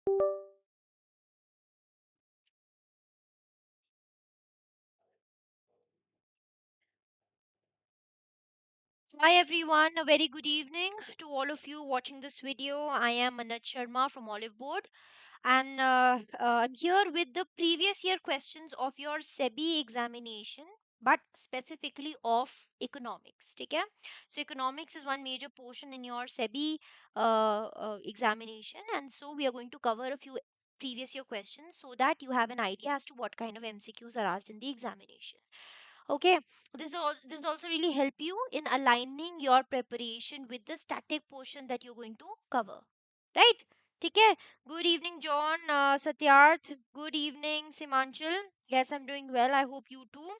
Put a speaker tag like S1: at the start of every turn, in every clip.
S1: Hi everyone, a very good evening to all of you watching this video. I am Manoj Sharma from Oliveboard, and I'm here with the previous year questions of your SEBI examination, but specifically of economics. Okay? So economics is one major portion in your SEBI examination, and so we are going to cover a few previous year questions so that you have an idea as to what kind of MCQs are asked in the examination. Okay, this also really help you in aligning your preparation with the static portion that you're going to cover, right? Okay. Good evening, John, Satyarth. Good evening, Simanchal. Yes, I'm doing well. I hope you too.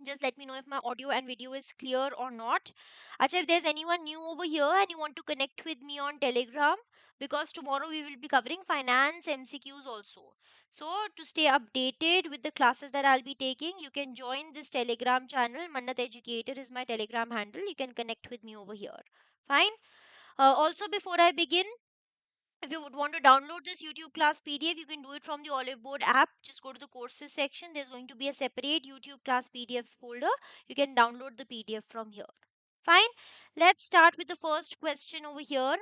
S1: Just let me know if my audio and video is clear or not. Acha, if there's anyone new over here and you want to connect with me on Telegram, because tomorrow we will be covering finance MCQs also. So to stay updated with the classes that I'll be taking, you can join this Telegram channel. Mannat Educator is my Telegram handle. You can connect with me over here. Fine. Also, before I begin, if you would want to download this YouTube class PDF, you can do it from the Oliveboard app. Just go to the courses section. There's going to be a separate YouTube class PDFs folder. You can download the PDF from here. Fine. Let's start with the first question over here.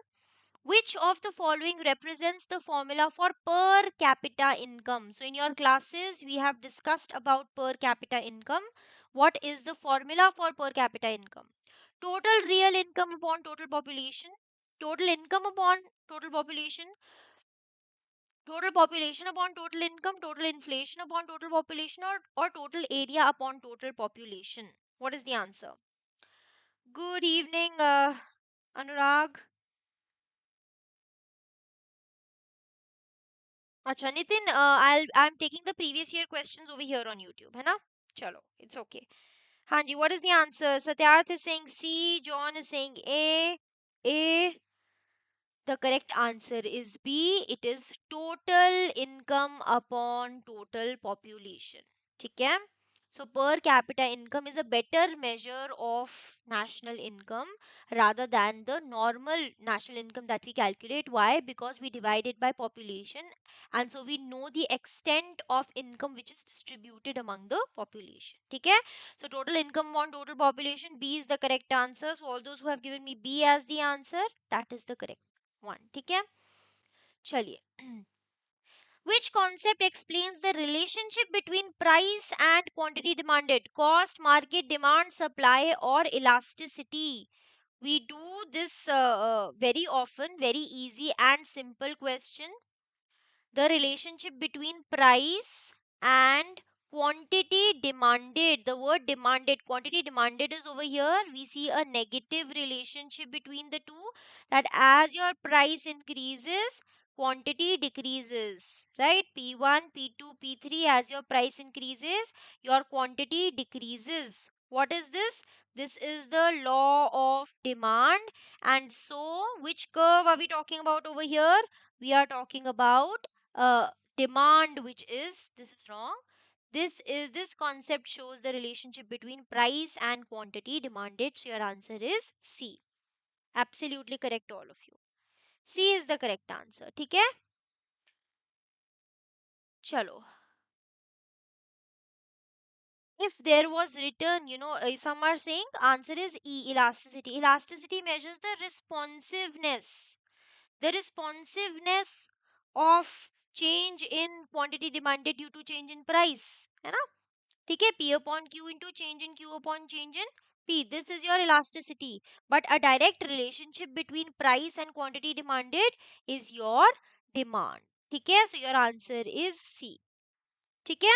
S1: Which of the following represents the formula for per capita income? So in your classes, we have discussed about per capita income. What is the formula for per capita income? Total real income upon total population, total income upon total population, total population upon total income, total inflation upon total population, or total area upon total population. What is the answer? Good evening, Anurag. Acha, Nitin, I'm taking the previous year questions over here on YouTube, है ना? Chalo, it's okay. Hanji, what is the answer? Satyarth is saying C, John is saying A. The correct answer is B. It is total income upon total population. ठीक है? So per capita income is a better measure of national income rather than the normal national income that we calculate. Why? Because we divide it by population, and so we know the extent of income which is distributed among the population. ठीक है? So total income on total population, B is the correct answer. So all those who have given me B as the answer, that is the correct one. ठीक है? चलिए. Which concept explains the relationship between price and quantity demanded? Cost, market demand, supply, or elasticity? We do this very often, very easy and simple question. The relationship between price and quantity demanded. The word demanded, quantity demanded is over here. We see a negative relationship between the two, that as your price increases, quantity decreases, right? P1, P2, P3, as your price increases, your quantity decreases. What is this? This is the law of demand. And so, which curve are we talking about over here? We are talking about demand, which is, this is wrong, this concept shows the relationship between price and quantity demanded. So your answer is C. Absolutely correct, all of you. C is the correct answer. ठीक है? चलो. If there was written, some are saying answer is E, elasticity. Elasticity measures the responsiveness of change in quantity demanded due to change in price, है ना? ठीक है? P upon Q into change in Q upon change in P. This is your elasticity. But a direct relationship between price and quantity demanded is your demand. ठीक है? So your answer is C. ठीक है?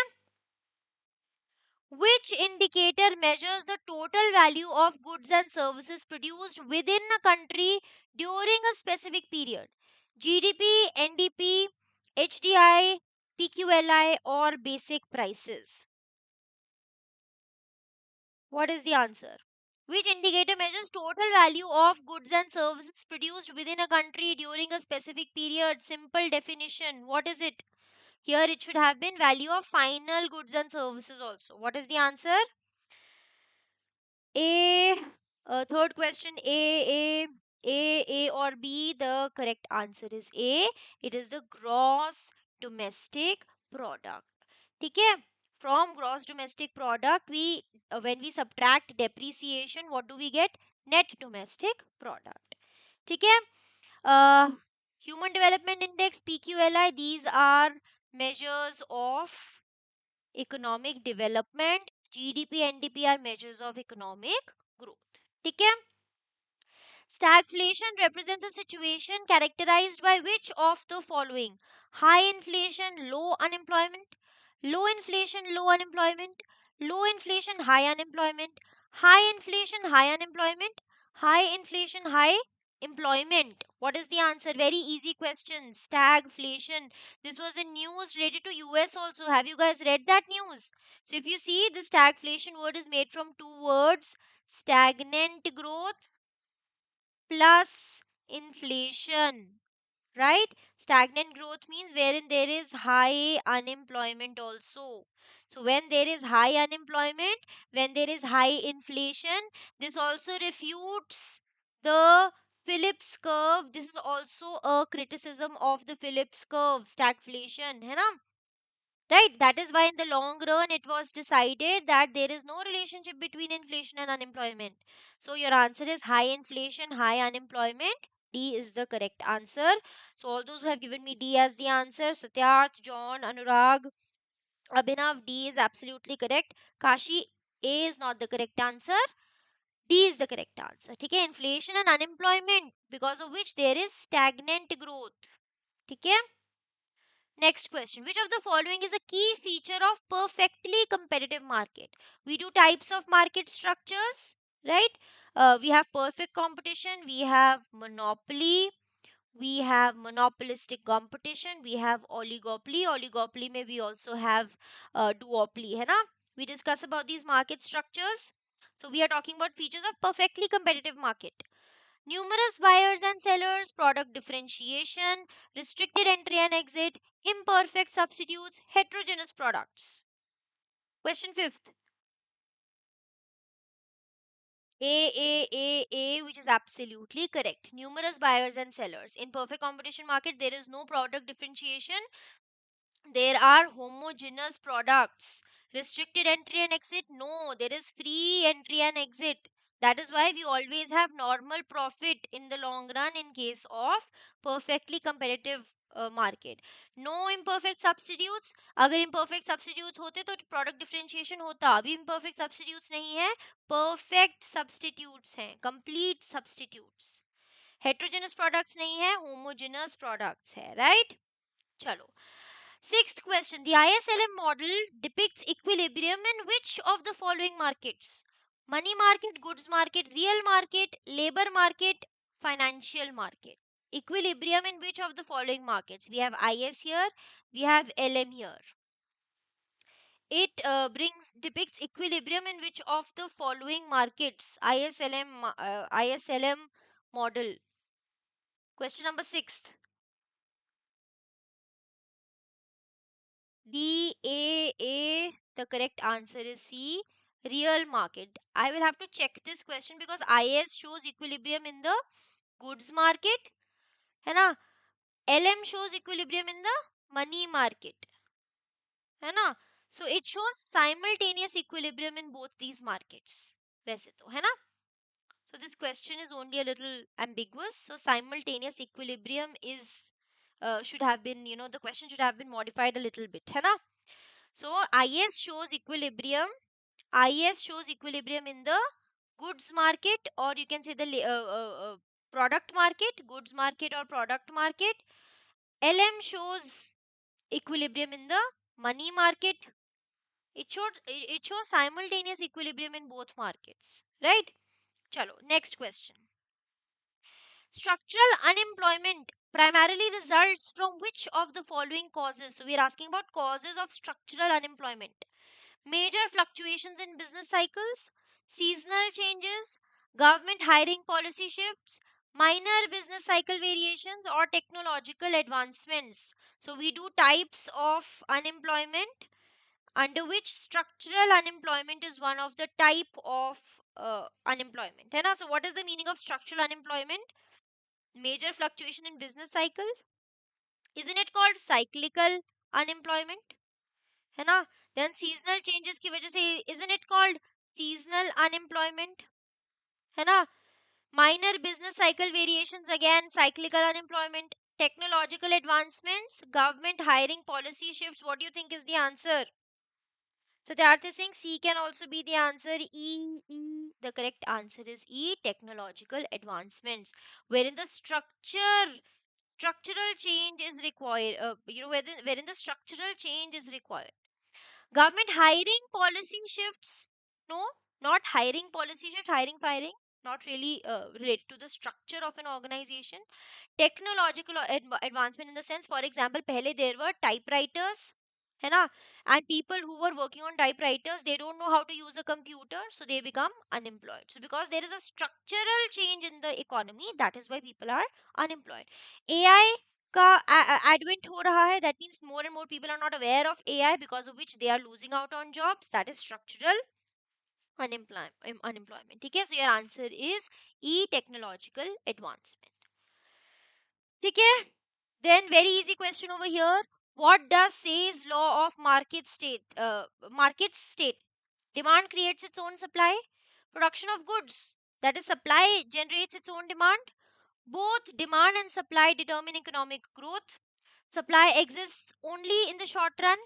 S1: Which indicator measures the total value of goods and services produced within a country during a specific period? GDP, NDP, HDI, PQLI, or basic prices? What is the answer? Which indicator measures total value of goods and services produced within a country during a specific period? Simple definition. What is it? Here it should have been value of final goods and services also. What is the answer? A. Third question, A. A or B? The correct answer is A. It is the gross domestic product. ठीक है? From gross domestic product, when we subtract depreciation, what do we get? Net domestic product. ठीक है? uh, Human development index, PQLI, these are measures of economic development. GDP, NDP are measures of economic growth. ठीक है? Stagflation represents a situation characterized by which of the following? High inflation, low unemployment, low inflation, low unemployment, low inflation, high unemployment, high inflation, high unemployment, high inflation, high employment. What is the answer? Very easy question. Stagflation. This was in news related to US also. Have you guys read that news? So if you see, the stagflation word is made from two words: stagnant growth plus inflation, right? Stagnant growth means wherein there is high unemployment also. So when there is high unemployment, when there is high inflation, this also refutes the Phillips curve. This is also a criticism of the Phillips curve, stagflation, है ना? Right? That is why in the long run it was decided that there is no relationship between inflation and unemployment. So your answer is high inflation, high unemployment. D is the correct answer. So all those who have given me D as the answer, Satyarth, John, Anurag, Abhinav, D is absolutely correct. Kashi, A is not the correct answer. D is the correct answer. ठीक है? Inflation and unemployment, because of which there is stagnant growth. ठीक है? Next question. Which of the following is a key feature of perfectly competitive market? We do types of market structures, right? We have perfect competition, we have monopoly, we have monopolistic competition, we have oligopoly. Oligopoly may we also have duopoly, है ना? We discuss about these market structures. So we are talking about features of perfectly competitive market. Numerous buyers and sellers, product differentiation, restricted entry and exit, imperfect substitutes, heterogeneous products. Question fifth. A, which is absolutely correct. Numerous buyers and sellers. In perfect competition market, there is no product differentiation. There are homogeneous products. Restricted entry and exit, no, there is free entry and exit. That is why we always have normal profit in the long run in case of perfectly competitive market. No imperfect substitutes. अगर imperfect substitutes होते तो product differentiation होता. अभी imperfect substitutes नहीं है, perfect substitutes हैं, complete substitutes. Heterogeneous products नहीं है, homogeneous products है, right? चलो. Sixth question. The ISLM model depicts equilibrium in which of the following markets? Money market, goods market, real market, labor market, financial market. Equilibrium in which of the following markets? We have IS here, we have LM here. It depicts equilibrium in which of the following markets? ISLM model. Question number 6. DAA, the correct answer is C, real market. I will have to check this question because IS shows equilibrium in the goods market, है ना? LM shows equilibrium in the money market, है ना? So it shows simultaneous equilibrium in both these markets. वैसे तो, है ना? So this question is only a little ambiguous. So simultaneous equilibrium is should have been, the question should have been modified a little bit, है ना? So IS shows equilibrium. IS shows equilibrium in the goods market, or you can say the product market, goods market or product market. LM shows equilibrium in the money market. It shows simultaneous equilibrium in both markets, right? Chalo, next question. Structural unemployment primarily results from which of the following causes? So we are asking about causes of structural unemployment. Major fluctuations in business cycles, seasonal changes, government hiring policy shifts, minor business cycle variations, or technological advancements. So we do types of unemployment, under which structural unemployment is one of the type of unemployment. है ना? So what is the meaning of structural unemployment? Major fluctuation in business cycles, isn't it called cyclical unemployment? है ना? Then seasonal changes की वजह से, isn't it called seasonal unemployment? है ना? Minor business cycle variations, again cyclical unemployment. Technological advancements, government hiring policy shifts. What do you think is the answer? Siddharth is saying C can also be the answer. The correct answer is E, technological advancements, wherein the structural change is required. Wherein the structural change is required. Government hiring policy shifts. No, not hiring policy shift, hiring, firing. Not really related to the structure of an organization. Technological advancement in the sense, for example, pehle there were typewriters, है ना? And people who were working on typewriters, they don't know how to use a computer, so they become unemployed. So because there is a structural change in the economy, that is why people are unemployed. AI का advent हो रहा है, that means more and more people are not aware of AI, because of which they are losing out on jobs. That is structural unemployment. ठीक है, so your answer is E, technological advancement. ठीक है, then very easy question over here. What does Say's law of markets state? Demand creates its own supply. Production of goods, that is supply, generates its own demand. Both demand and supply determine economic growth. Supply exists only in the short run.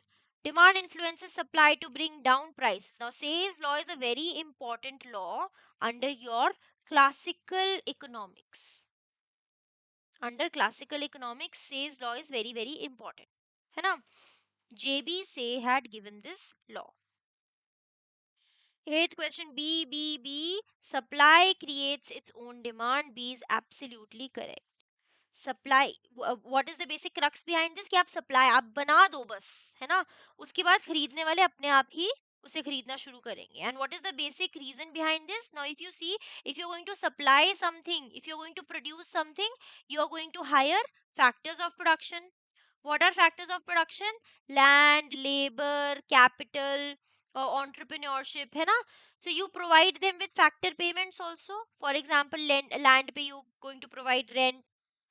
S1: Demand influences supply to bring down prices. Now, Say's law is a very important law under your classical economics. Under classical economics, Say's law is very, very important. है ना? JB Say had given this law. Eighth question, B. Supply creates its own demand. B is absolutely correct. Supply, what is the basic crux behind this, कि आप supply आप बना दो बस, है ना? उसके बाद खरीदने वाले अपने आप ही उसे खरीदना शुरू करेंगे. And what is the basic reason behind this? Now if you see, if you are going to supply something, if you are going to produce something, you are going to hire factors of production. What are factors of production? Land, labor, capital, entrepreneurship, है ना? So you provide them with factor payments also. For example, land पे you going to provide rent,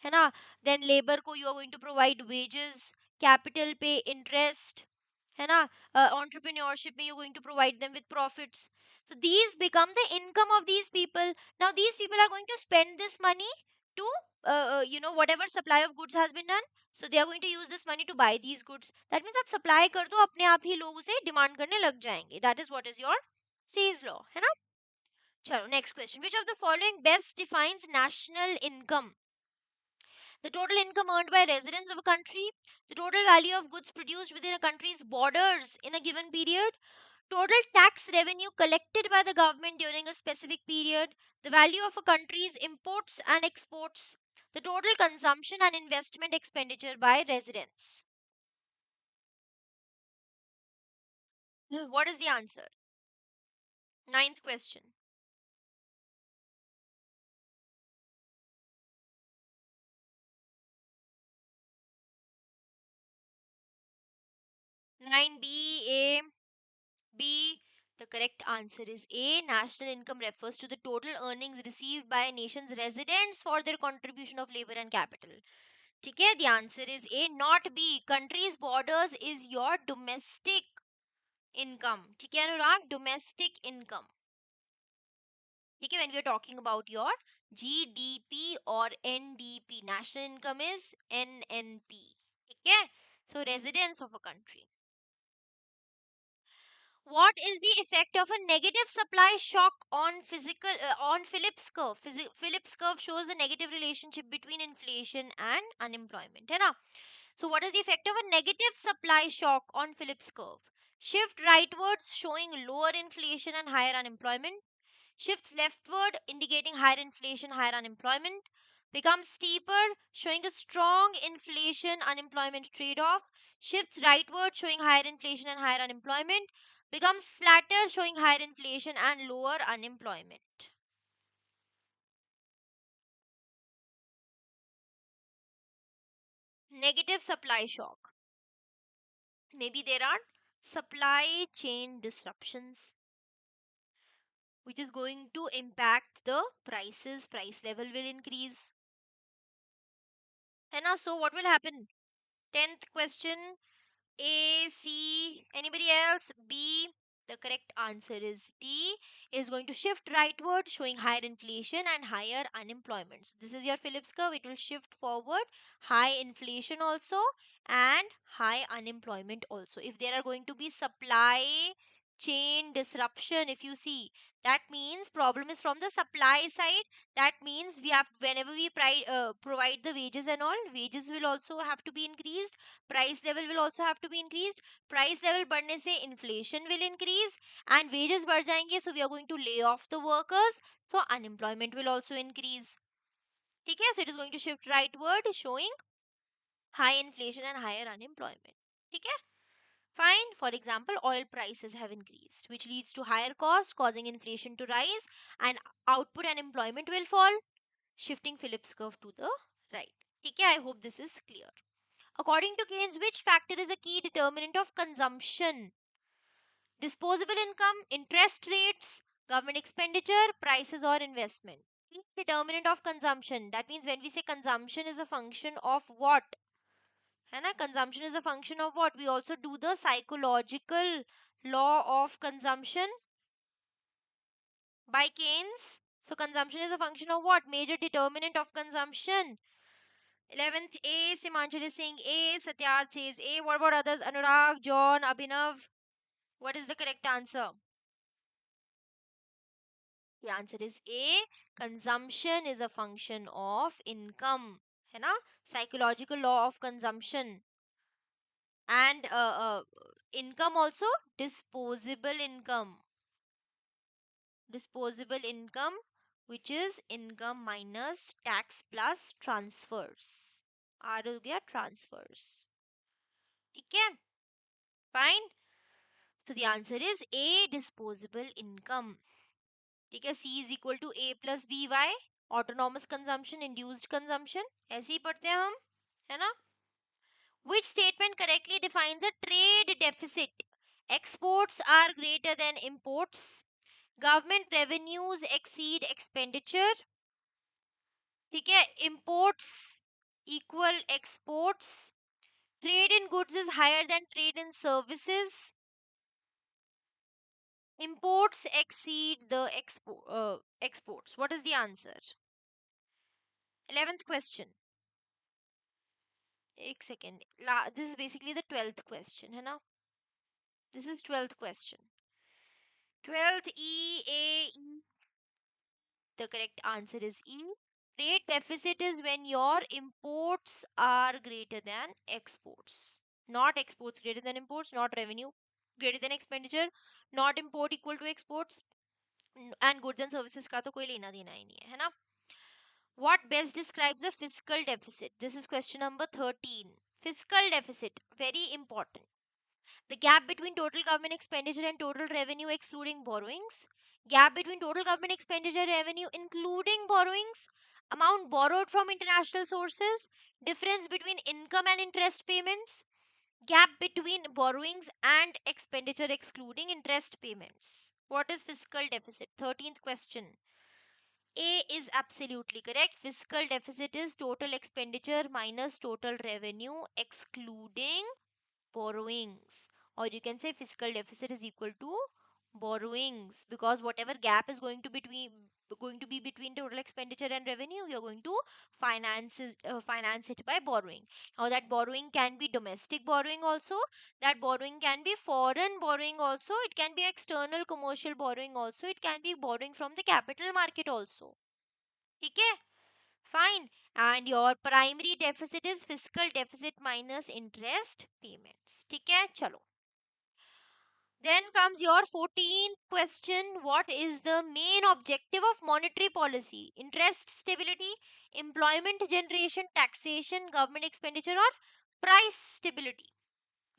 S1: है ना? Then labor को you are going to provide wages, capital पे interest, है ना? Entrepreneurship में you are going to provide them with profits. So these become the income of these people. Now these people are going to spend this money to whatever supply of goods has been done. So they are going to use this money to buy these goods. That means आप supply कर दो, अपने आप ही लोग उसे demand करने लग जाएंगे. That is what is your Say's law, है ना? चलो next question. Which of the following best defines national income? The total income earned by residents of a country, the total value of goods produced within a country's borders in a given period, total tax revenue collected by the government during a specific period, the value of a country's imports and exports, the total consumption and investment expenditure by residents. What is the answer? Ninth question. 9B, A, B. The correct answer is A. National income refers to the total earnings received by a nation's residents for their contribution of labor and capital. ठीक है, the answer is A, not B. Country's borders is your domestic income. ठीक है अनुराग, domestic income. ठीक है, when we are talking about your GDP or NDP, national income is NNP. ठीक है, so residents of a country. What is the effect of a negative supply shock on Phillips curve? Phillips curve shows the negative relationship between inflation and unemployment, है ना? So what is the effect of a negative supply shock on Phillips curve? Shift rightwards showing lower inflation and higher unemployment. Shifts leftward indicating higher inflation, higher unemployment. Becomes steeper showing a strong inflation unemployment trade off. Shifts rightward showing higher inflation and higher unemployment. Becomes flatter showing higher inflation and lower unemployment. Negative supply shock. Maybe there are supply chain disruptions which is going to impact the prices, price level will increase. है ना? So what will happen? 10th question, A, C, anybody else? B. The correct answer is D. It is going to shift rightward, showing higher inflation and higher unemployment. So this is your Phillips curve. It will shift forward, high inflation also, and high unemployment also. If there are going to be supply chain disruption, if you see, that means problem is from the supply side. That means we have, whenever we provide the wages and all, wages will also have to be increased, price level will also have to be increased. Price level बढ़ने से inflation will increase and wages बढ़ जाएंगे, so we are going to lay off the workers, so unemployment will also increase. ठीक है? So it is going to shift rightward, showing high inflation and higher unemployment. ठीक है? Fine. For example, oil prices have increased, which leads to higher costs, causing inflation to rise, and output and employment will fall, shifting Phillips curve to the right. ठीक है? I hope this is clear. According to Keynes, which factor is a key determinant of consumption? Disposable income, interest rates, government expenditure, prices, or investment? Key determinant of consumption. That means when we say consumption is a function of what? है ना? Consumption is a function of what? We also do the psychological law of consumption by Keynes. So consumption is a function of what? Major determinant of consumption. 11th A, Simanchal is saying A, Satyarth says A. What about others? Anurag, John, Abhinav. What is the correct answer? The answer is A. Consumption is a function of income. है ना? Psychological law of consumption. And income also, disposable income. Disposable income, which is income minus tax plus transfers. R हो गया transfers. ठीक है? Fine. So the answer is A, disposable income. ठीक है? C is equal to A plus BY, autonomous consumption, induced consumption. ऐसे ही पढ़ते हैं हम, है ना? Which statement correctly defines a trade deficit? Exports are greater than imports. Government revenues exceed expenditure. ठीक है? Imports equal exports. Trade in goods is higher than trade in services. Imports exceed the exports. What is the answer? 11th question. एक second. This is basically the 12th question, है ना? This is 12th question. 12th E, A, E. The correct answer is E. Trade deficit is when your imports are greater than exports. Not exports greater than imports, not revenue greater than expenditure, not import equal to exports, and goods and services का तो कोई लेना देना ही नहीं है ना? What best describes a fiscal deficit? This is question number 13. Fiscal deficit, very important. The gap between total government expenditure and total revenue excluding borrowings. Gap between total government expenditure and revenue including borrowings. Amount borrowed from international sources. Difference between income and interest payments. Gap between borrowings and expenditure excluding interest payments. What is fiscal deficit? 13th question. A is absolutely correct. Fiscal deficit is total expenditure minus total revenue excluding borrowings. Or you can say fiscal deficit is equal to borrowings, because whatever gap is going to be between total expenditure and revenue, you're going to finance it by borrowing. Now that borrowing can be domestic borrowing also, that borrowing can be foreign borrowing also, it can be external commercial borrowing also, it can be borrowing from the capital market also. ठीक है? Fine. And your primary deficit is fiscal deficit minus interest payments. ठीक है? चलो. Then comes your 14th question. What is the main objective of monetary policy? Interest stability, employment generation, taxation, government expenditure, or price stability?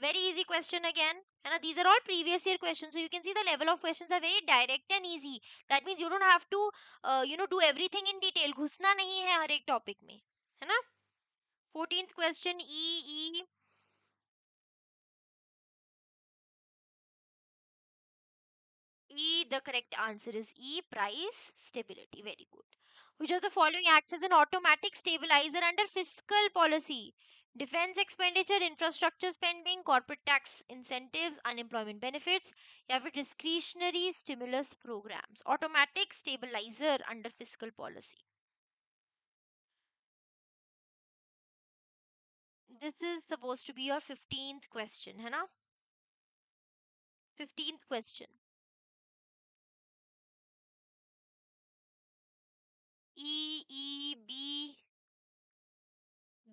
S1: Very easy question again. And these are all previous year questions. So you can see the level of questions are very direct and easy. That means you don't have to, do everything in detail. घुसना नहीं है हर एक topic में. है ना? 14th question E. The correct answer is E, price stability. Very good. Which of the following acts as an automatic stabilizer under fiscal policy? Defense expenditure, infrastructure spending, corporate tax incentives, unemployment benefits, या फिर discretionary stimulus programs. Automatic stabilizer under fiscal policy. This is supposed to be your 15th question, है ना? 15th question. E, E, B,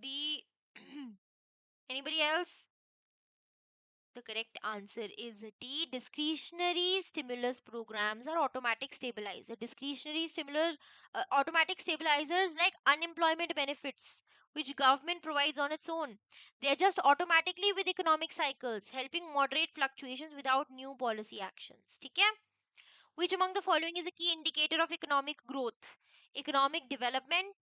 S1: B. Anybody else? The correct answer is D. Discretionary stimulus programs are automatic stabilizer. Discretionary stimulus, automatic stabilizers like unemployment benefits, which government provides on its own. They adjust automatically with economic cycles, helping moderate fluctuations without new policy actions. ठीक है? Which among the following is a key indicator of economic growth? Economic development,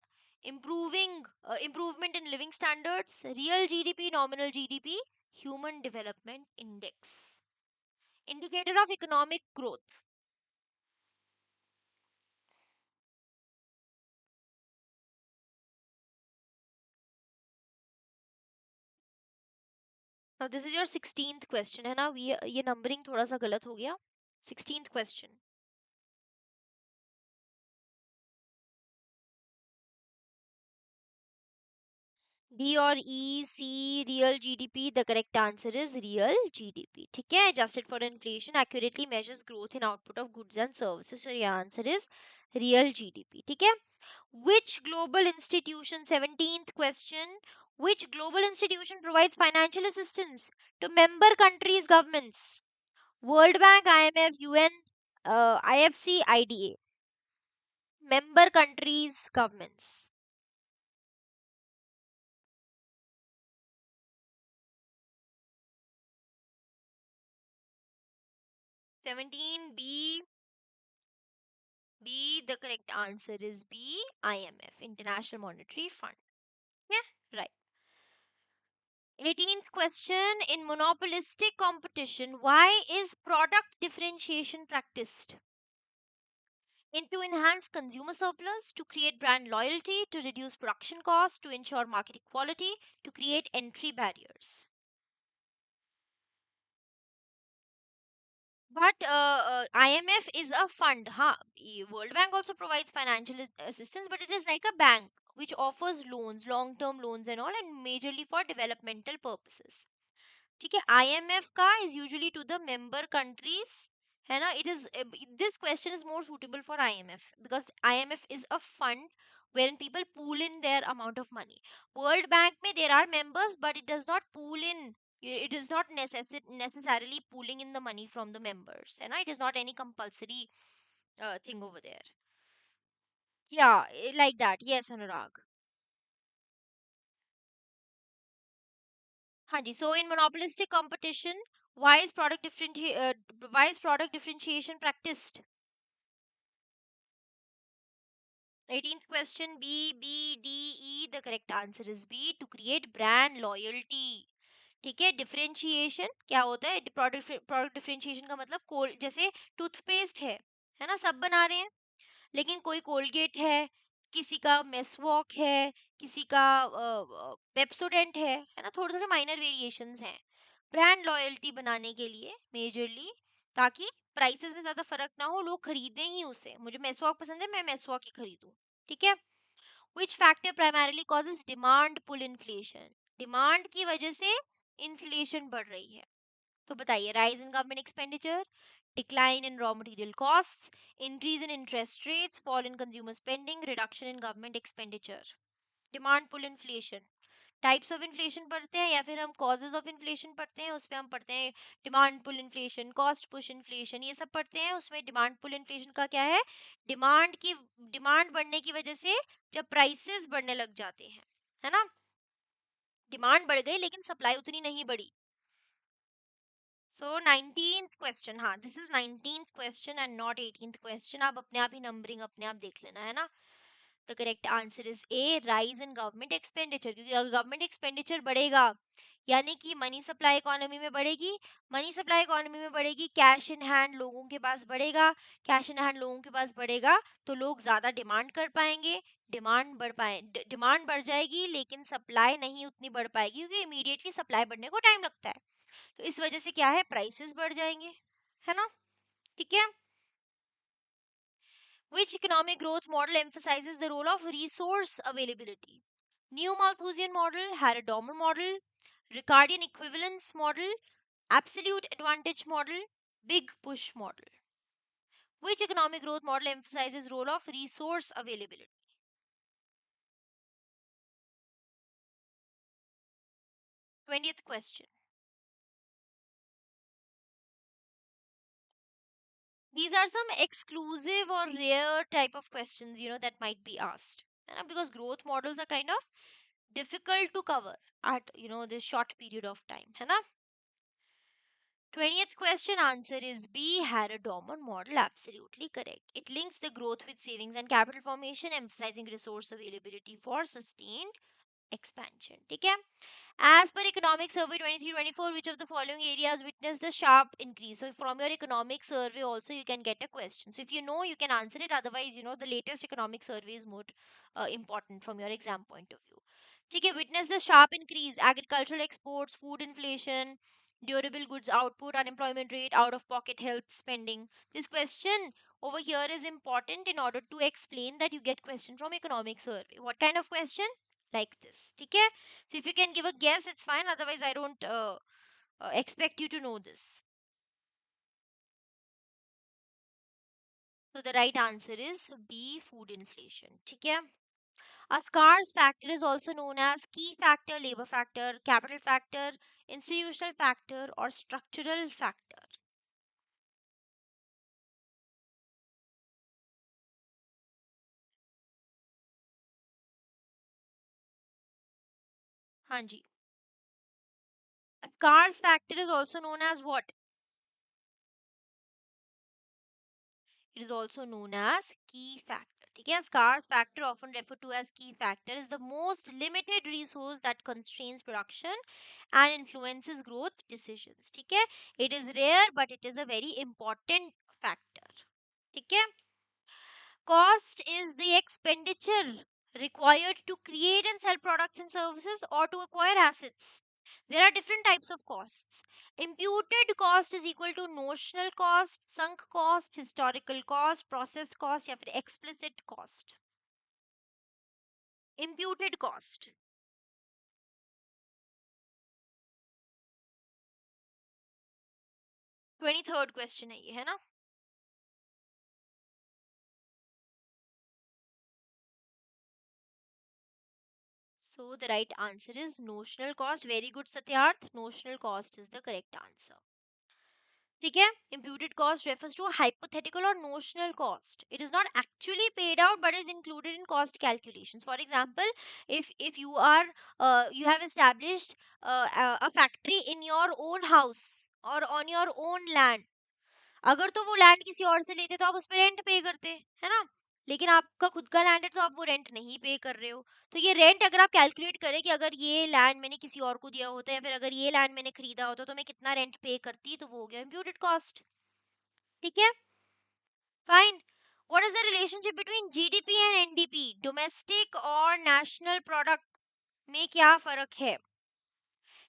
S1: improvement in living standards, real GDP, nominal GDP, human development index. Indicator of economic growth. Now this is your 16th question है ना, ये numbering थोड़ा सा गलत हो गया. 16th question. D or E, C, real GDP. The correct answer is real GDP. ठीक है? Adjusted for inflation, accurately measures growth in output of goods and services. So your answer is real GDP. ठीक है? Which global institution, 17th question, which global institution provides financial assistance to member countries' governments? World Bank, IMF, UN, IFC, IDA. Member countries' governments. 17, B, the correct answer is B, IMF, International Monetary Fund. Yeah, right. 18th question, in monopolistic competition, why is product differentiation practiced? To enhance consumer surplus, to create brand loyalty, to reduce production costs, to ensure market equality, to create entry barriers. But IMF is a fund. Huh? World Bank also provides financial assistance, but it is like a bank which offers loans, long term loans, and all, and majorly for developmental purposes. ठीक है, IMF का is usually to the member countries, है ना? It is this question is more suitable for IMF because IMF is a fund wherein people pool in their amount of money. World Bank में there are members, but it does not pool in. It is not necessarily pooling in the money from the members, and it is not any compulsory thing over there. Yeah, like that. Yes, Anurag. Hanji. So in monopolistic competition, why is product differentiation practiced? 18th question, B, B, D, E. The correct answer is B, to create brand loyalty. ठीक है, differentiation क्या होता है? Product differentiation का मतलब जैसे toothpaste है ना, सब बना रहे हैं, लेकिन कोई कोलगेट है, किसी का मेसवॉक है, किसी का पेप्सोडेंट है ना, थोड़े थोड़े माइनर वेरिएशंस हैं ब्रांड लॉयल्टी बनाने के लिए मेजरली, ताकि प्राइसेस में ज़्यादा फर्क ना हो, लोग खरीदें ही उसे. मुझे मेसवॉक पसंद है, मैं मेसवॉक ही खरीदूं. ठीक है? Which factor primarily causes demand pull inflation? Demand की वजह से इन्फ्लेशन बढ़ रही है. तो बताइए, rise in government expenditure, decline in raw material costs, increase in interest rates, fall in consumer spending, reduction in government expenditure. Demand pull inflation. Types of inflation पढ़ते हैं या फिर हम कॉजेज ऑफ इन्फ्लेशन पढ़ते हैं, उसमें हम पढ़ते हैं demand pull inflation, cost push inflation, ये सब पढ़ते हैं. उसमें डिमांड पुल इन्फ्लेशन का क्या है? डिमांड बढ़ने की वजह से जब प्राइसेस बढ़ने लग जाते हैं, है ना, डिमांड बढ़ गई लेकिन सप्लाई उतनी नहीं बढ़ी. सो 19th क्वेश्चन, हाँ this is 19th question and not 18th question. आप अपने आप ही नंबरिंग अपने आप देख लेना, है ना. The correct answer is a, rise in government expenditure, क्योंकि अगर गवर्नमेंट एक्सपेंडिचर बढ़ेगा यानी कि मनी सप्लाई इकोनॉमी में बढ़ेगी, मनी सप्लाई इकोनॉमी में बढ़ेगी, कैश इन हैंड लोगों के पास बढ़ेगा, कैश इन हैंड लोगों के पास बढ़ेगा तो लोग ज्यादा डिमांड कर पाएंगे, डिमांड बढ़ जाएगी लेकिन सप्लाई नहीं उतनी बढ़ पाएगी क्योंकि इमीडिएटली सप्लाई बढ़ने को टाइम लगता है, तो इस वजह से क्या है, प्राइसेस बढ़ जाएंगे, है ना। ठीक है। Which economic growth model emphasizes the role of resource availability? New Malthusian model, Harrod-Domar model, Ricardian equivalence model, absolute advantage model, big push model. Which economic growth model emphasizes role of resource availability? 20th question. These are some exclusive or rare type of questions, that might be asked. Because growth models are kind of difficult to cover at, this short period of time. है ना? 20th question answer is B, Harrod-Domar model, absolutely correct. It links the growth with savings and capital formation, emphasizing resource availability for sustained expansion. ठीक है? As per Economic Survey 23-24, which of the following areas witnessed a sharp increase? So from your economic survey also you can get a question. So if you know, you can answer it. Otherwise, the latest economic survey is more important from your exam point of view. ठीक है, witnessed a sharp increase, agricultural exports, food inflation, durable goods output, unemployment rate, out of pocket health spending. This question over here is important in order to explain that you get question from economic survey. What kind of question? Like this. Okay? So if you can give a guess, it's fine. Otherwise, I don't expect you to know this. So the right answer is B, food inflation. Okay? A Scarce factor is also known as key factor, labor factor, capital factor, institutional factor, or structural factor. हाँ जी. A Scarce factor is also known as what? It is also known as key factor. ठीक है, scarce factor, often referred to as key factor, is the most limited resource that constrains production and influences growth decisions. ठीक है, it is rare but it is a very important factor. ठीक है, cost is the expenditure required to create and sell products and services or to acquire assets. There are different types of costs. Imputed cost is equal to notional cost, sunk cost, historical cost, process cost या फिर explicit cost. Imputed cost. 23rd question है ये, है ना? So the right answer is notional cost. Very good, Satyarth. Notional cost is the correct answer. ठीक है, imputed cost refers to a hypothetical or notional cost. It is not actually paid out but is included in cost calculations. For example, if you are you have established a factory in your own house or on your own land, अगर तो वो land किसी और से लेते तो आप उस पर रेंट पे करते, है ना, लेकिन आपका खुद का लैंड है तो आप वो रेंट नहीं पे कर रहे हो, तो ये रेंट अगर आप कैलकुलेट करें कि अगर ये लैंड मैंने किसी और को दिया होता है या फिर अगर ये लैंड मैंने खरीदा होता तो मैं कितना रेंट पे करती, तो वो हो गया इम्प्यूटेड कॉस्ट. ठीक है, fine. What is the relationship between GDP and NDP, domestic और नेशनल प्रोडक्ट में क्या फर्क है?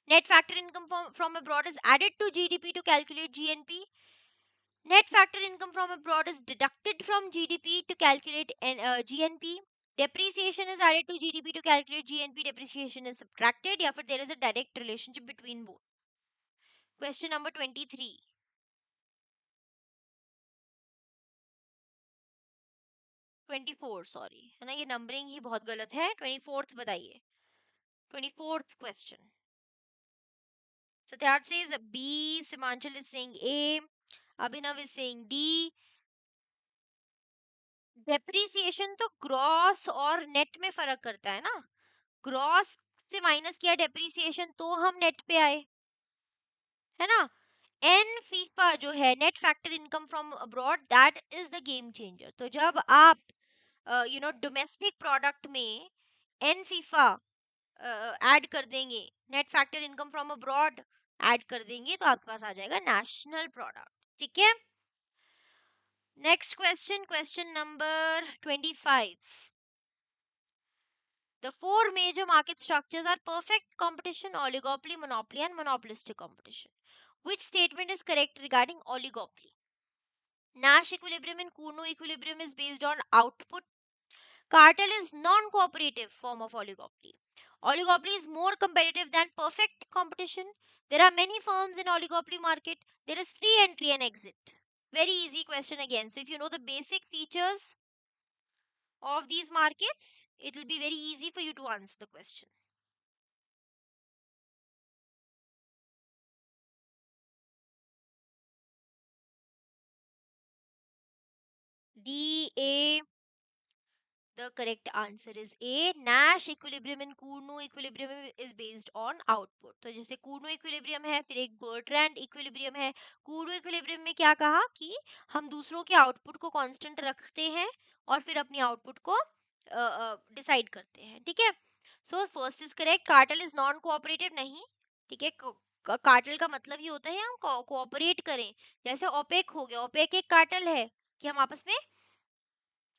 S1: Net factor income from abroad is added to GDP to calculate GNP. Net factor income from abroad is deducted from GDP to calculate GNP. Depreciation is added to GDP to calculate GNP. Depreciation is subtracted. या फिर there is a direct relationship between both. Question number 23. 24 sorry, है ना, ये numbering ही बहुत गलत है. 24th बताइए. 24th question. Satyarth says B. Simanchal is saying A. Abhinav is saying D. Depreciation तो ग्रॉस और नेट में फर्क करता है ना. ग्रॉस से माइनस किया डेप्रिसिएशन तो हम नेट पे आए, है ना. एन फीफा जो है net factor income from abroad, that is the game changer. तो जब आप डोमेस्टिक प्रोडक्ट में एन फीफा ऐड कर देंगे, net factor income from abroad add कर देंगे, तो आपके पास आ जाएगा नेशनल प्रोडक्ट. ठीक है. Next question, question number 25. The four major market structures are perfect competition, oligopoly, monopoly, and monopolistic competition. Which statement is correct regarding oligopoly? Nash equilibrium and Kuno equilibrium is based on output. Cartel is non-cooperative form of oligopoly. Oligopoly is more competitive than perfect competition. There are many firms in oligopoly market. There is free entry and exit. Very easy question again. So if you know the basic features of these markets, it will be very easy for you to answer the question. D, A. The correct answer is A. Nash equilibrium and Cournot equilibrium is based on output. तो जैसे Cournot equilibrium है, फिर एक Bertrand equilibrium है. Cournot equilibrium में क्या कहा कि हम दूसरों के आउटपुट को कांस्टेंट रखते हैं और फिर अपनी आउटपुट को डिसाइड करते हैं. ठीक है. So first is correct. Cartel is non cooperative नहीं. ठीक है. कार्टेल का मतलब ये होता है हम कोऑपरेट करें. जैसे ओपेक हो गया, ओपेक एक कार्टेल है कि हम आपस में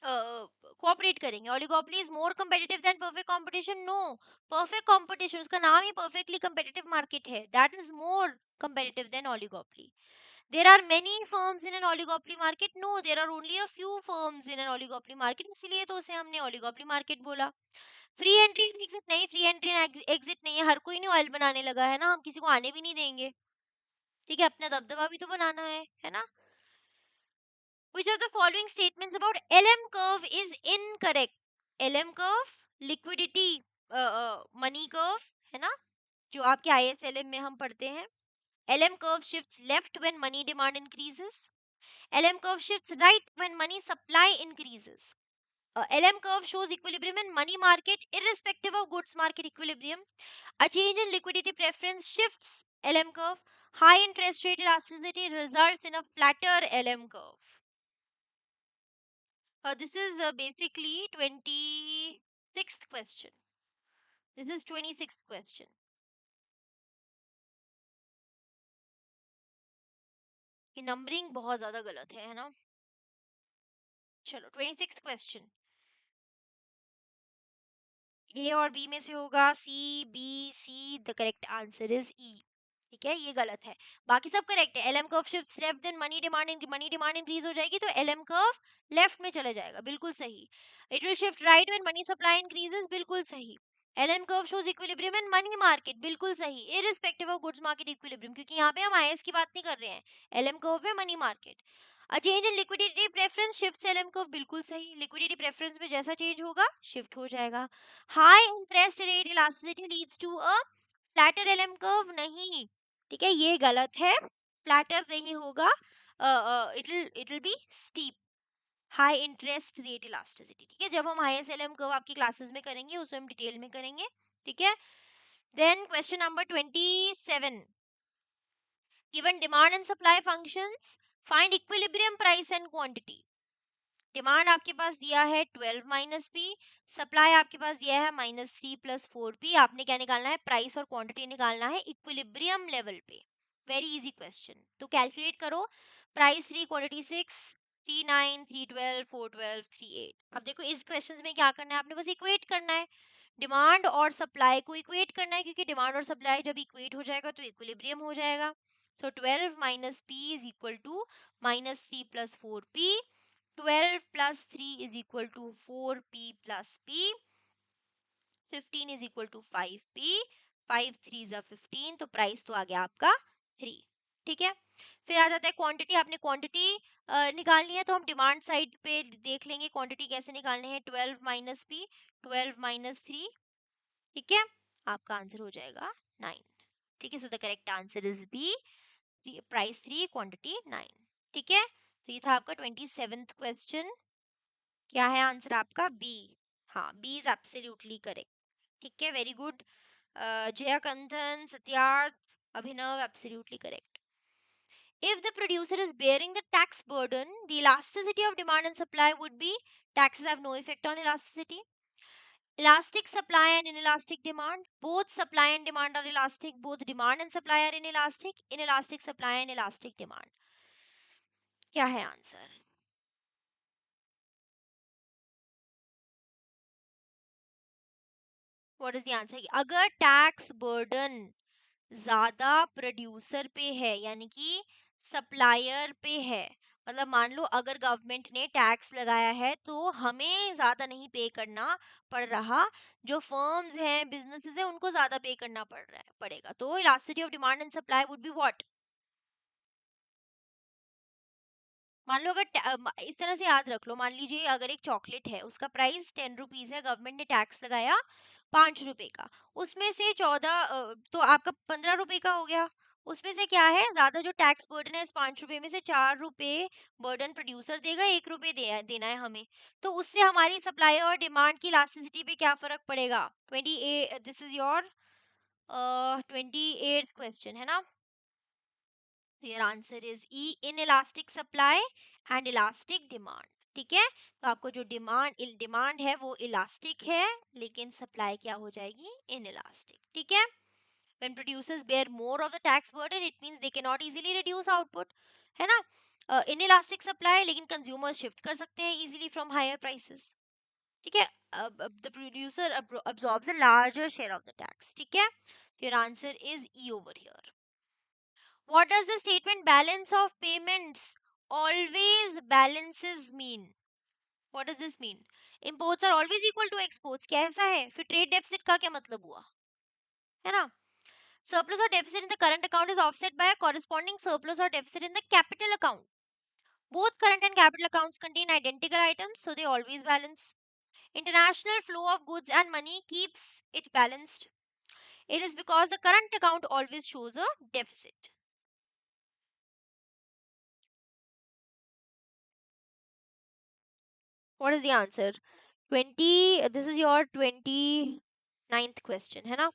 S1: कोऑपरेट करेंगे. Oligopoly is more competitive than perfect competition. No, perfect competition, उसका नाम ही परफेक्टली कंपेटिटिव मार्केट है, that is more competitive than oligopoly. There are many firms in an oligopoly market. No, there are only a few firms in an oligopoly market, इसलिए तो उसे हमने oligopoly market बोला. Free entry and exit नहीं, free entry and exit नहीं है. हर कोई नहीं ऑयल बनाने लगा है ना, हम किसी को आने भी नहीं देंगे. ठीक है, अपना दबदबा भी तो बनाना है ना. Which of the following statements about LM curve is incorrect? LM curve, liquidity money curve है ना, जो आपके ISLM में हम पढ़ते हैं. LM curve shifts left when money demand increases. LM curve shifts right when money supply increases. LM curve shows equilibrium in money market irrespective of goods market equilibrium. A change in liquidity preference shifts LM curve. High interest rate elasticity results in a flatter LM curve. This is basically 26th question. This is 26th question. ये numbering बहुत ज्यादा गलत है ना. चलो 26th question. ए और B में से होगा C, B, C. The correct answer is E. ठीक है, ये गलत है, बाकी सब करेक्ट है. LM curve shifts left then money demand increase हो जाएगी तो एलएम कर्व लेफ्ट में चला जाएगा, बिल्कुल सही. It will shift right when money supply increases, बिल्कुल सही. LM curve shows equilibrium in money market, बिल्कुल सही. Irrespective of goods market equilibrium, क्योंकि यहाँ पे हम आईएस की बात नहीं कर रहे हैं, एलएम कर्व में money market. A change in liquidity preference shifts LM curve, बिल्कुल सही. लिक्विडिटी प्रेफरेंस में जैसा चेंज होगा शिफ्ट हो जाएगा. High interest rate elasticity leads to a flatter LM curve, नहीं. ठीक है, ये गलत है, फ्लैटर नहीं होगा. It will be steep. High interest rate elasticity, ठीक है, जब हम ISLM कर्व आपकी क्लासेस में करेंगे उसमें हम डिटेल में करेंगे. ठीक है. Then question number 27. Given demand and supply functions, find equilibrium price and quantity. Demand आपके पास दिया है 12 माइनस पी, सप्लाई आपके पास दिया है -3 + 4p. आपने क्या निकालना है, प्राइस और क्वांटिटी निकालना है इक्विलिब्रियम लेवल पे. Very easy question. तो कैलकुलेट करो. Price 3, quantity 6, 3 9, 3 12, 4 12, 3 8. अब देखो इस क्वेश्चंस में क्या करना है, आपने बस इक्वेट करना है. डिमांड और सप्लाई को इक्वेट करना है, क्योंकि डिमांड और सप्लाई जब इक्वेट हो जाएगा तो इक्विलिब्रियम हो जाएगा. So 12 minus P is equal to -3 + 4p. 12 plus 3 is equal to 4p plus p. 15 is equal to 5p. 5 3 is 15, तो प्राइस तो आ गया आपका 3. ठीक है. फिर आ जाता है क्वांटिटी. आपने क्वांटिटी निकालनी है तो हम डिमांड साइड पे देख लेंगे क्वांटिटी कैसे निकालने हैं. 12 माइनस पी, 12 माइनस 3. ठीक है, आपका आंसर हो जाएगा 9. ठीक है, so the correct answer is B. Price 3, quantity 9. ठीक है, तो ये था आपका 27th क्वेश्चन. क्या है आंसर आपका, बी. हाँ, बी इज एब्सोल्युटली करेक्ट. ठीक है, very good. Jaya Kanthan, Satyarth, Abhinav, absolutely correct. If the producer is bearing the tax burden, the elasticity of demand and supply would be Taxes have no effect on elasticity. Elastic supply and inelastic demand. Both supply and demand are elastic. Both demand and supply are inelastic. Inelastic supply and elastic demand. क्या है answer? What is the answer? अगर tax burden ज्यादा producer पे है, यानी कि supplier पे है, मतलब मान लो अगर गवर्नमेंट ने टैक्स लगाया है तो हमें ज्यादा नहीं पे करना पड़ रहा, जो फर्म्स हैं बिजनेसेस हैं उनको ज्यादा पे करना पड़ेगा, तो elasticity of demand and supply would be what? मान लो अगर इस तरह से याद रख लो, मान लीजिए अगर एक चॉकलेट है उसका प्राइस 10 रुपीज है, गवर्नमेंट ने टैक्स लगाया 5 रुपए का, उसमें से 14 तो आपका 15 रुपए का हो गया। उसमें से क्या है, ज्यादा जो टैक्स बर्डन है इस 5 रुपए में से 4 रुपए बर्डन प्रोड्यूसर देगा, 1 रुपए देना है हमें, तो उससे हमारी सप्लाई और डिमांड की इलास्टिसिटी पे क्या फर्क पड़ेगा? 28, this is your 28th question है ना? Your answer is E, inelastic supply and elastic demand. ठीक है, तो आपको जो डिमांड है वो इलास्टिक है, लेकिन सप्लाई क्या हो जाएगी? इनइलास्टिक। ठीक है, when producers bear more of the tax burden, it means they cannot easily reduce output, है ना? inelastic supply, लेकिन consumers shift कर सकते हैं easily from higher prices. ठीक है, the producer absorbs a larger share of the tax. ठीक है, your answer is E over here. What does the statement balance of payments always balances mean? What does this mean? Imports are always equal to exports. क्या ऐसा है? फिर trade deficit का क्या मतलब हुआ? है ना? Surplus or deficit in the current account is offset by a corresponding surplus or deficit in the capital account. Both current and capital accounts contain identical items, so they always balance. International flow of goods and money keeps it balanced. It is because the current account always shows a deficit. What is the answer? 20, this is your 29th question है ना?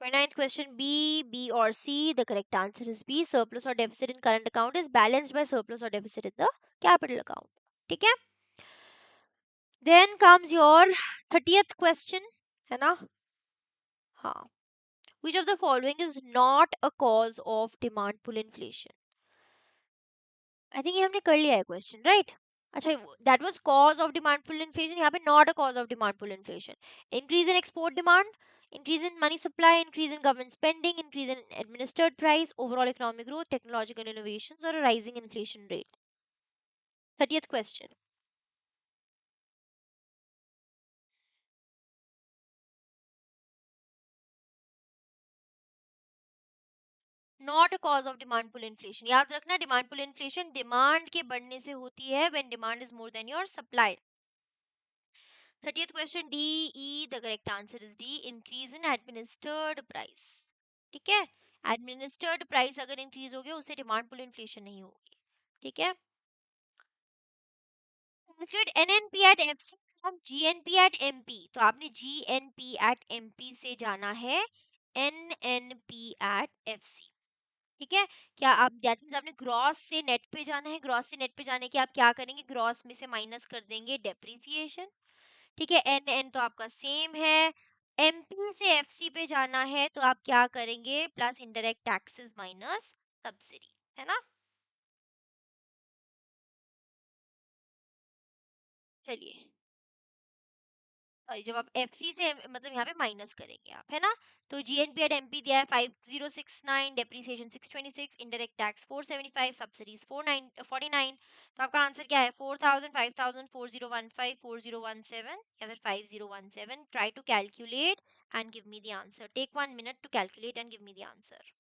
S1: 29th question, B or C? The correct answer is B. Surplus or deficit in current account is balanced by surplus or deficit in the capital account. ठीक है, then comes your 30th question है ना? हाँ, which of the following is not a cause of demand pull inflation? I think ये हमने कर लिया है क्वेश्चन, राइट? अच्छा, that was cause of demand pull inflation, यहाँ पे not a cause of demand pull inflation. Increase in export demand, increase in money supply, increase in government spending, increase in administered price, overall economic growth, technological innovations, or a rising inflation rate. 30th question. Not a cause of demand pull inflation. याद रखना, demand pull inflation demand के बढ़ने से होती है when demand is more than your supply. 30th question, D, E. The correct answer is D. Increase in administered price. ठीक है, administered price अगर increase हो गया उससे demand pull inflation नहीं होगी. ठीक है, calculate NNP at FC from GNP at MP. तो आपने GNP at MP से जाना है NNP at FC. ठीक है, क्या आप दैट मीन्स आपने ग्रॉस से नेट पे जाना है. ग्रॉस से नेट पे जाने के आप क्या करेंगे? ग्रॉस में से माइनस कर देंगे डेप्रिसिएशन. ठीक है, एन एन तो आपका सेम है. एमपी से एफसी पे जाना है तो आप क्या करेंगे? Plus indirect taxes minus subsidy, है ना? चलिए, सॉरी, जब आप एफसी से मतलब यहाँ पे माइनस करेंगे आप, है ना? तो जीएनपी एट एमपी दिया है 5069, डेप्रिसिएशन 626, इनडायरेक्ट टैक्स 475, सब्सिडीज 49. तो आपका आंसर क्या है? 4000, 5000, 4015, 4017 या फिर 5017. Try to calculate and give me the answer. Take 1 minute to calculate and give me the answer.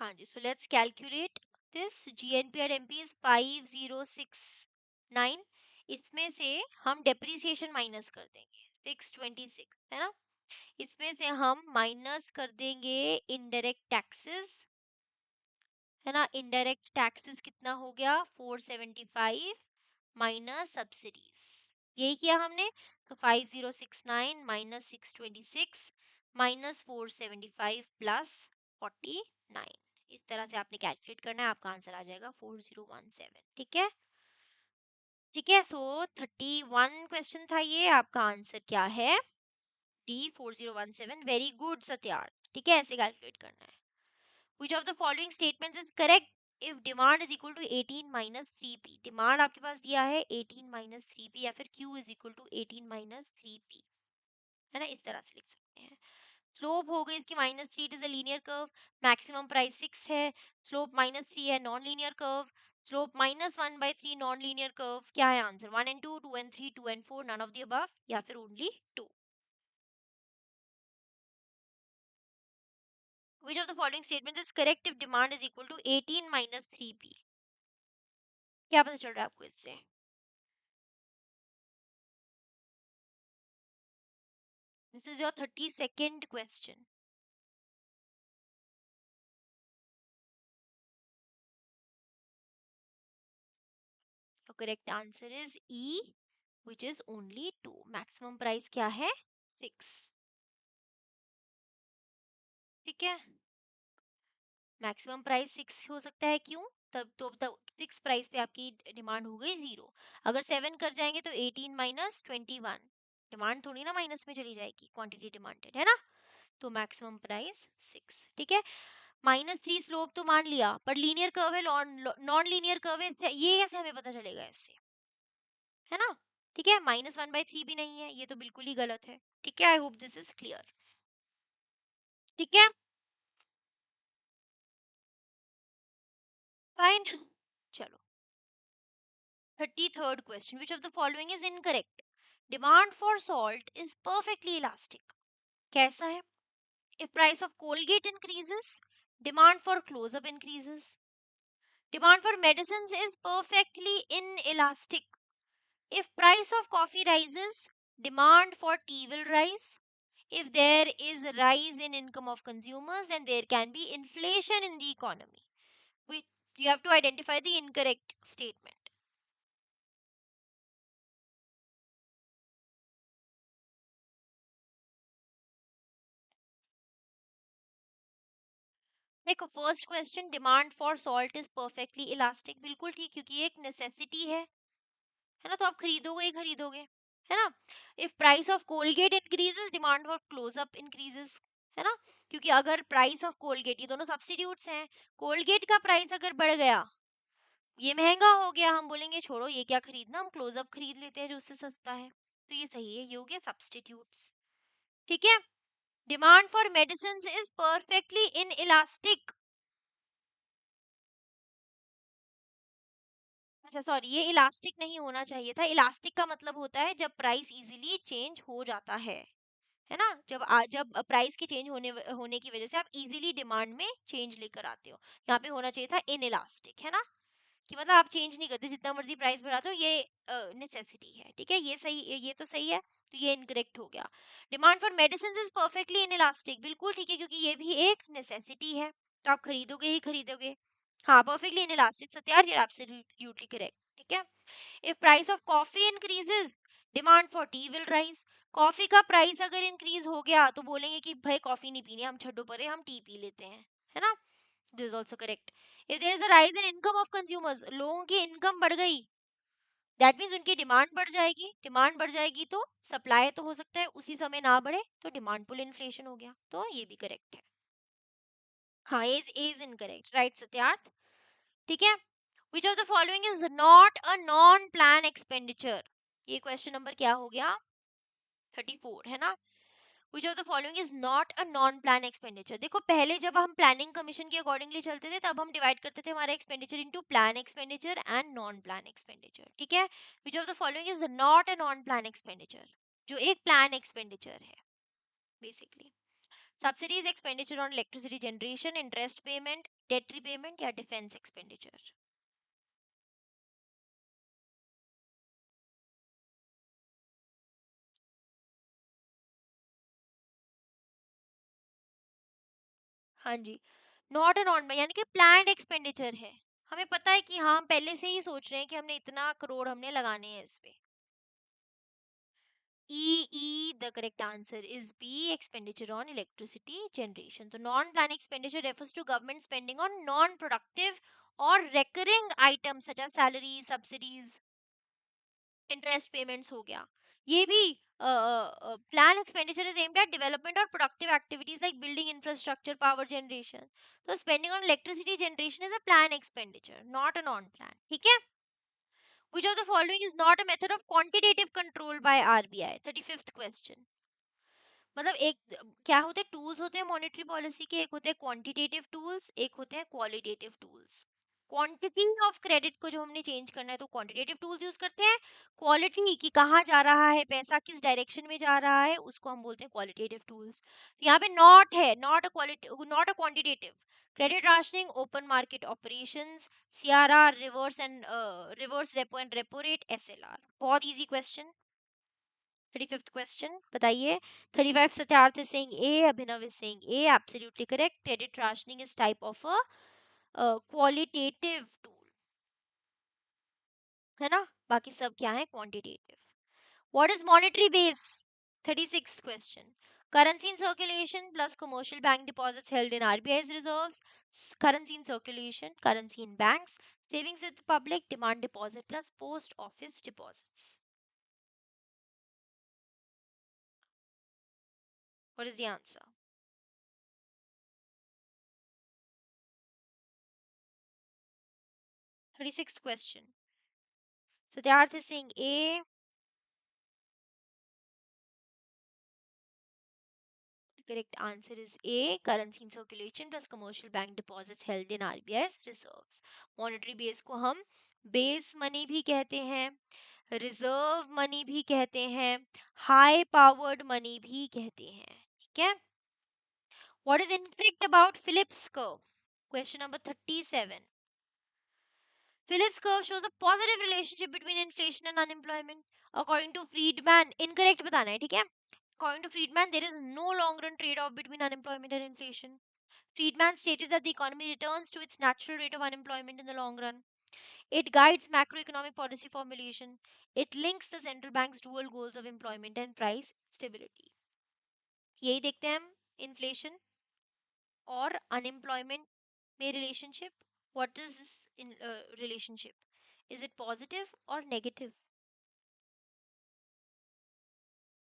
S1: हाँ जी, so let's calculate this. GNP at MP is 5069. इसमें से हम डेप्रिसिएशन माइनस कर देंगे 626, है ना? इसमें से हम माइनस कर देंगे इनडायरेक्ट टैक्सेस है ना। इनडायरेक्ट टैक्सेस कितना हो गया 475 माइनस सब्सिडीज, यही किया हमने। तो 5069 माइनस 626 माइनस 475 प्लस 49, इस तरह से आपने कैलकुलेट करना है, आपका आंसर आ जाएगा 4017। ठीक है, ठीक है। सो 31 क्वेश्चन था ये, आपका आंसर क्या है, डी 4017। Very good Satyarth. ठीक है, ऐसे कैलकुलेट करना है। Which of the following statements is correct if demand is equal to 18 minus 3p? Demand आपके पास दिया है 18 minus 3p, या फिर q is equal to 18 minus 3p, है ना, इस तरह से लिख सकते हैं। स्लोप हो गई इसकी -3, it is a linear curve. Maximum price 6 है, स्लोप -3 है, non linear curve. Slope -1/3 non linear curve. क्या है answer, 1 and 2, 2 and 3, 2 and 4, none of the above, या फिर only 2? Which of the following statements is correct if demand is equal to 18 minus 3p? क्या पता चल रहा है आपको इससे? This is your 32nd question. The correct answer is E, which is only 2. Maximum price क्या है, 6. ठीक है, मैक्सिमम प्राइस 6 हो सकता है, क्यों? तब 6 प्राइस पे आपकी डिमांड हो गई 0। अगर 7 कर जाएंगे तो 18 माइनस 21, डिमांड थोड़ी ना माइनस में चली जाएगी, क्वांटिटी डिमांडेड है ना, तो मैक्सिमम प्राइस 6। ठीक है, -3 स्लोप तो मान लिया, पर लीनियर कर्व है, नॉन लीनियर कर्व है, ये कैसे हमें पता चलेगा इससे, है ना। ठीक है, -1/3 भी नहीं है, ये तो बिल्कुल ही गलत है। ठीक है, I hope this is clear. ठीक है, फाइन। चलो 33rd question, which of the following is incorrect? Demand for salt is perfectly elastic. कैसा है? If price of Colgate increases, demand for Closeup increases. Demand for medicine is perfectly inelastic. If price of coffee rises, demand for tea will rise. If there is a rise in income of consumers, then there can be inflation in the economy. We, you have to identify the incorrect statement. देखो, first question, demand for salt is perfectly elastic, बिल्कुल ठीक, क्योंकि ये एक necessity है ना, तो आप खरीदोगे ही खरीदोगे, है ना। If price of Colgate increases, demand for Closeup increases, है ना, क्योंकि अगर प्राइस ऑफ कोलगेट, ये दोनों सब्स्टिट्यूट्स हैं, कोलगेट का प्राइस अगर बढ़ गया, ये महंगा हो गया, हम बोलेंगे छोड़ो ये क्या खरीदना, हम क्लोजअप खरीद लेते हैं जो उससे सस्ता है, तो ये सही है, ये हो गया सब्स्टिट्यूट्स। ठीक है, demand for medicine is perfectly in elastic. अच्छा सॉरी, ये इलास्टिक नहीं होना चाहिए था, इलास्टिक का मतलब होता है जब प्राइस इजीली चेंज हो जाता है ना, जब प्राइस के चेंज होने की वजह से आप इजीली डिमांड में चेंज लेकर आते हो। यहाँ पे होना चाहिए था इन इलास्टिक, है ना, कि मतलब आप चेंज नहीं करते, जितना मर्जी प्राइस बढ़ा दो, ये नेसेसिटी है। ठीक है, ये सही, ये तो सही है, तो ये इनकरेक्ट हो गया। Demand for medicine is perfectly in elastic, बिल्कुल ठीक है, क्योंकि ये भी एक नेसेसिटी है, तो आप खरीदोगे ही खरीदोगे। हाँ, परफेक्टली इन इलास्टिक सत्यार, ये एब्सोल्युटली करेक्ट। ठीक है, if price of coffee increases, demand for T will rise. Coffee का प्राइस अगर इंक्रीज हो गया तो बोलेंगे कि भाई कॉफी नहीं पीनी, हम छड्डो परे, हम टी पी लेते हैं, है ना, this is also correct. If there is a rise in income of consumers, लोगों की इनकम बढ़ गई, दैट मींस उनकी डिमांड बढ़ जाएगी, डिमांड बढ़ जाएगी तो सप्लाई तो हो सकता है उसी समय ना बढ़े, तो डिमांड पुल इन्फ्लेशन हो गया, तो ये भी करेक्ट है। हाँ, इज इनकरेक्ट, राइट सत्यार्थ। ठीक है, which of the following is not a non plan expenditure? ये क्वेश्चन नंबर क्या हो गया, 34, है ना। Which of the following is not a non plan expenditure? देखो, पहले जब हम प्लानिंग कमीशन के अकॉर्डिंगली चलते थे, तब हम डिवाइड करते थे हमारा expenditure into plan expenditure and non plan expenditure. ठीक है, which of the following is not a non plan expenditure? जो एक प्लान एक्सपेंडिचर है basically. Subsidies expenditure on electricity generation, interest payment, debt repayment, या defence expenditure. हाँ जी, not a non, यानी कि प्लान्ड एक्सपेंडिचर है। हमें पता है कि हाँ, हम पहले से ही सोच रहे हैं कि हमने इतना करोड़ हमने लगाने हैं इस पे। The correct answer is B, expenditure on electricity generation. So non-plan expenditure refers to government spending on non-productive or recurring items such as salaries, subsidies, interest payments हो गया। ये भी plan expenditure is aimed at development or productive activities like building infrastructure, power generation. So spending on electricity generation is a plan expenditure, not a non-plan. ठीक है? Which of the following is not a method of quantitative control by RBI? 35th question. मतलब एक क्या होते हैं, tools होते हैं monetary policy के, एक होते हैं क्वांटिटेटिव टूल्स, एक होते हैं qualitative tools. Quantity of credit को जो हमने चेंज करना है तो क्वांटिटेटिव टूल्स यूज करते हैं। क्वालिटी कि कहाँ जा रहा है पैसा, किस डायरेक्शन में जा रहा है, उसको हम बोलते हैं क्वालिटेटिव टूल्स। यहाँ पे नॉट है, not a quality, not a quantitative. Credit rationing, open market operations, CRR, reverse repo and repo rate, SLR. बहुत इजी क्वेश्चन। 35th question, बताइए। 35 Satyarth is saying A, Abhinav is saying A, absolutely correct. Credit rationing is type of a qualitative tool, है ना? बाकी सब क्या है? Quantitative. What is monetary base? 36th question. Currency in circulation plus commercial bank deposits held in RBI's reserves, currency in circulation, currency in banks, savings with the public, demand deposit plus post office deposits. What is the answer? 36th question. Siddharth is saying A. Correct answer is A. Currency in circulation plus commercial bank deposits held in RBI's reserves. Monetary base को हम base money भी कहते हैं, reserve money भी कहते हैं, high powered money भी कहते हैं। ठीक है? What is incorrect about Phillips curve? Question number 37. Phillips curve shows a positive relationship between inflation and unemployment. According to Friedman, incorrect बताना है, ठीक है? According to Friedman, there is no long run trade off between unemployment and inflation. Friedman stated that the economy returns to its natural rate of unemployment in the long run. It guides macroeconomic policy formulation. It links the central bank's dual goals of employment and price stability. यही देखते हैं हम inflation और unemployment में relationship. What is this relationship? Is it positive or negative?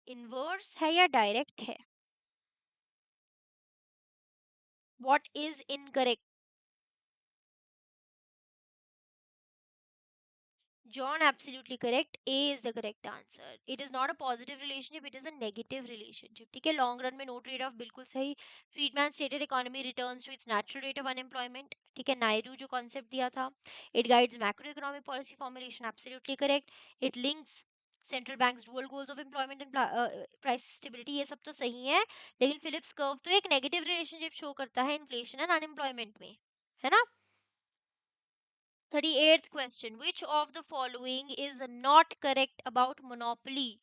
S1: Inverse है या direct है? What is incorrect? John, absolutely correct. A is the correct answer. It is not a positive relationship, it is a negative relationship. ठीक है, long run में no trade off, बिल्कुल सही. Friedman stated economy returns to its natural rate of unemployment. ठीक है, नायरू जो concept दिया था. It guides macroeconomic policy formulation, absolutely correct. It links central bank's dual goals of employment and price stability, ये सब तो सही है. लेकिन Phillips curve तो एक negative relationship show करता है inflation and unemployment में, है ना? 38th question. Which of the following is not correct about monopoly?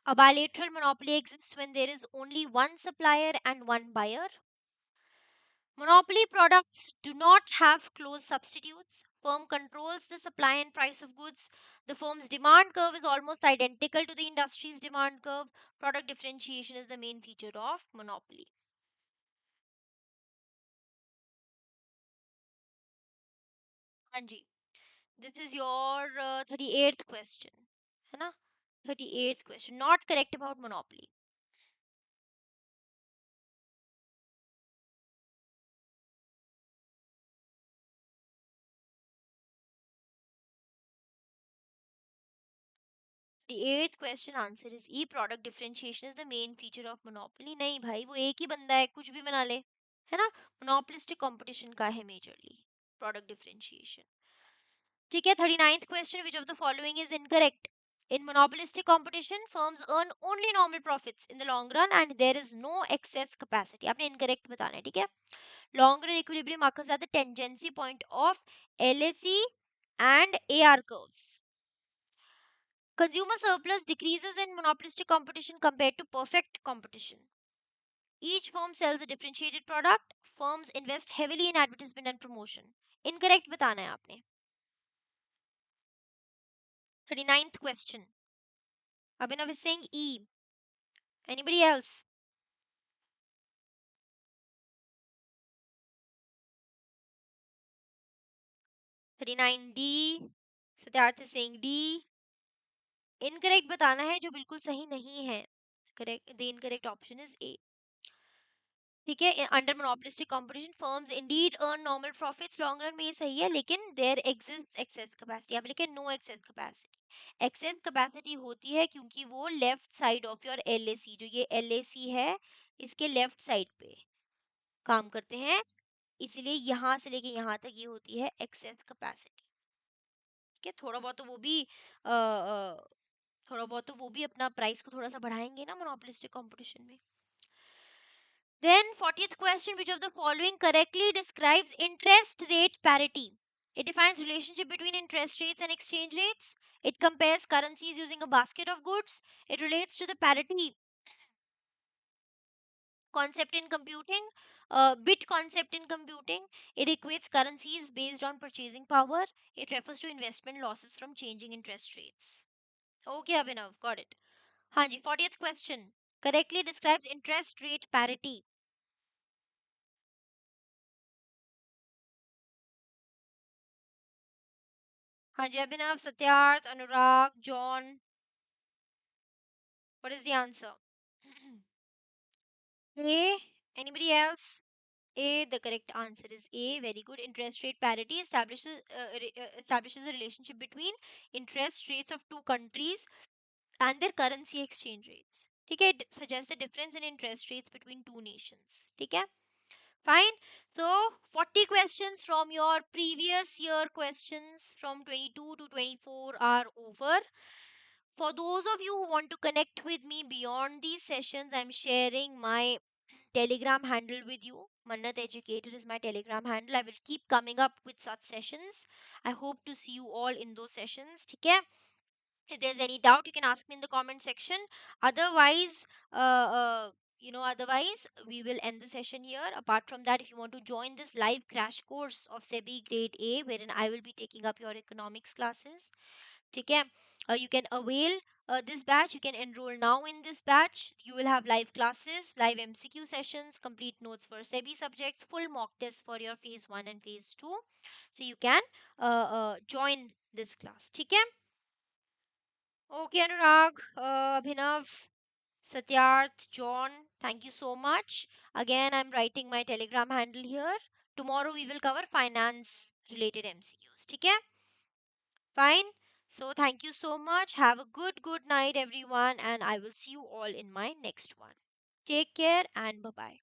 S1: A bilateral monopoly exists when there is only one supplier and one buyer. Monopoly products do not have close substitutes. Firm controls the supply and price of goods. The firm's demand curve is almost identical to the industry's demand curve. Product differentiation is the main feature of monopoly. हाँ जी, this is your 38th question, है ना? 38th question, not correct about monopoly. The eighth question answer is E. Product differentiation is the main feature of monopoly. नहीं भाई, वो एक ही बंदा है, कुछ भी बना ले, है ना? Monopolistic competition का है majorly product differentiation. ठीक है, 39th question. Which of the following is incorrect? In monopolistic competition, firms earn only normal profits in the long run and there is no excess capacity. आपने incorrect बताना है, ठीक है? Long run equilibrium occurs at the tangency point of LAC and AR curves. Consumer surplus decreases in monopolistic competition compared to perfect competition. Each firm sells a differentiated product. Firms invest heavily in advertisement and promotion. Incorrect बताना है आपने. 39th question. Abhinav is saying E. Anybody else? 39D. Siddharth is saying D. Incorrect बताना है जो बिल्कुल सही नहीं है. Correct. The incorrect option is A. ठीक है, under monopolistic competition firms Indeed earn normal profits long run में, ये सही है, लेकिन देयर एग्जिस्ट एक्सेस कैपेसिटी. आप लिखे no excess capacity. Excess capacity होती है क्योंकि वो left side of your LAC, जो ये एलएसी है इसके लेफ्ट साइड पे काम करते हैं, इसलिए यहाँ से लेके यहाँ तक ये होती है एक्सेस कैपेसिटी. ठीक है, थोड़ा बहुत तो वो भी थोड़ा बहुत तो वो भी अपना प्राइस को थोड़ा सा बढ़ाएंगे ना मोनोपोलिस्टिक कंपटीशन में. Then 40th question, which of the following correctly describes interest rate parity? It defines relationship between interest rates and exchange rates. It compares currencies using a basket of goods. It relates to the parity concept in computing, bit concept in computing. It equates currencies based on purchasing power. It refers to investment losses from changing interest rates. Okay, Abhinav, got it. Hanji, 40th question. Correctly describes interest rate parity. Hanji, Abhinav, Satyarth, Anurag, John. What is the answer? A. Anybody else? A. The correct answer is A. Very good. Interest rate parity establishes a relationship between interest rates of two countries and their currency exchange rates. ठीक है, it suggests the difference in interest rates between two nations. ठीक है, fine. So 40 questions from your previous year questions from 22 to 24 are over. For those of you who want to connect with me beyond these sessions, I'm sharing my Telegram handle with you. Mannat Educator is my Telegram handle. I will keep coming up with such sessions. I hope to see you all in those sessions. ठीक है? If there's any doubt, you can ask me in the comment section. Otherwise, otherwise we will end the session here. Apart from that, if you want to join this live crash course of SEBI Grade A, wherein I will be taking up your economics classes, ठीक है, you can avail this batch. You can enroll now in this batch. You will have live classes, live MCQ sessions, complete notes for SEBI subjects, full mock tests for your phase 1 and phase 2. So you can join this class. ठीक है, okay, Anurag, Abhinav, Satyarth, John, thank you so much. Again, I'm writing my Telegram handle here. Tomorrow we will cover finance related MCQs. ठीक है, fine. So thank you so much. Have a good night everyone, and I will see you all in my next one. Take care and bye bye.